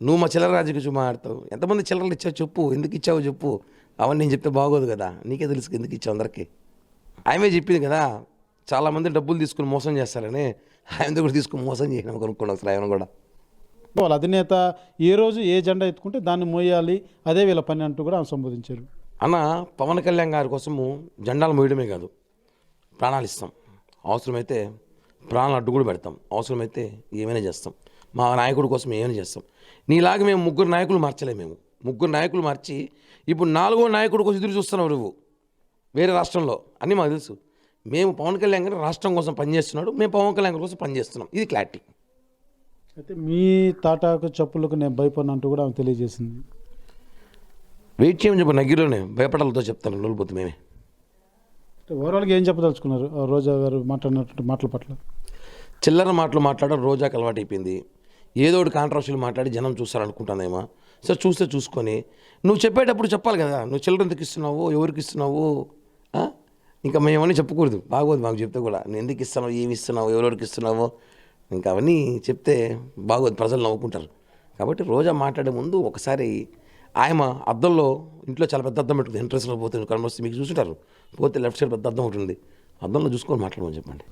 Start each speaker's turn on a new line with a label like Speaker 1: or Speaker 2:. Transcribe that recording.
Speaker 1: నువ్వు మా చిల్లర రాజు గురించి మాట్లాడతావు. ఎంతమంది చిల్లరలు ఇచ్చావు చెప్పు, ఎందుకు ఇచ్చావో చెప్పు. అవన్నీ నేను చెప్తే బాగోదు కదా, నీకే తెలుసు ఎందుకు ఇచ్చావు అందరికీ. ఆమె చెప్పింది కదా, చాలామంది డబ్బులు తీసుకుని మోసం చేస్తారని. ఆయన కూడా తీసుకుని మోసం చేయడం కొనుక్కోండి ఒకసారి ఆయన కూడా.
Speaker 2: వాళ్ళ అధినేత ఏ రోజు ఏ జెండా ఎత్తుకుంటే దాన్ని మోయాలి, అదే వీళ్ళ పని అంటూ కూడా ఆమె సంబోధించారు.
Speaker 1: అన్న పవన్ కళ్యాణ్ గారి కోసము జెండాలు మోయడమే కాదు, ప్రాణాలు ఇస్తాం. అవసరమైతే ప్రాణాలు అడ్డు కూడా పెడతాం. అవసరమైతే ఏమైనా చేస్తాం. మా నాయకుడి కోసం ఏమైనా చేస్తాం. నీలాగా మేము ముగ్గురు నాయకులు మార్చలేము. మేము ముగ్గురు నాయకులు మార్చి ఇప్పుడు 4వ నాయకుడి కోసం ఎదురు చూస్తున్నావు నువ్వు వేరే రాష్ట్రంలో. అన్నీ మాకు తెలుసు. మేము పవన్ కళ్యాణ్ గారు రాష్ట్రం కోసం పనిచేస్తున్నాడు, మేము పవన్ కళ్యాణ్ కోసం పనిచేస్తున్నాం. ఇది క్లారిటీ.
Speaker 2: అయితే మీ తాటాకు చెప్పులకు నేను భయపడిన అంటూ కూడా ఆమె తెలియజేసింది.
Speaker 1: వెయిట్ చేయమని చెప్పి నగిరిలోనే భయపడాలతో చెప్తాను నలుపుతు మేమే.
Speaker 2: ఓవరాల్గా ఏం చెప్పదలుచుకున్నారు రోజా గారు మాట్లాడినటువంటి మాటల పట్ల?
Speaker 1: చిల్లర మాటలు మాట్లాడడం రోజాకి అలవాటు అయిపోయింది. ఏదో ఒకటి కాంట్రవర్షియల్ మాట్లాడి జనం చూస్తారనుకుంటానేమో. సో చూస్తే చూసుకొని నువ్వు చెప్పేటప్పుడు చెప్పాలి కదా, నువ్వు చిల్లర ఎందుకు ఇస్తున్నావు, ఎవరికి ఇస్తున్నావు. ఇంకా మేమన్నీ చెప్పకూడదు, బాగోదు మాకు చెప్తే కూడా. నువ్వు ఎందుకు ఇస్తున్నావు, ఏమి ఇస్తున్నావు, ఎవరెవరికి ఇస్తున్నావో ఇంకా అవన్నీ చెప్తే బాగోదు, ప్రజలు నవ్వుకుంటారు. కాబట్టి రోజా మాట్లాడే ముందు ఒకసారి ఆయన అద్దంలో, ఇంట్లో చాలా పెద్ద అద్దం పెట్టుకుంది, ఎంట్రెన్స్లో పోతే కనబడిస్తే మీకు చూసుంటారు, పోతే లెఫ్ట్ సైడ్ పెద్ద అద్దం ఉంటుంది, అద్దంలో చూసుకొని మాట్లాడమని చెప్పండి.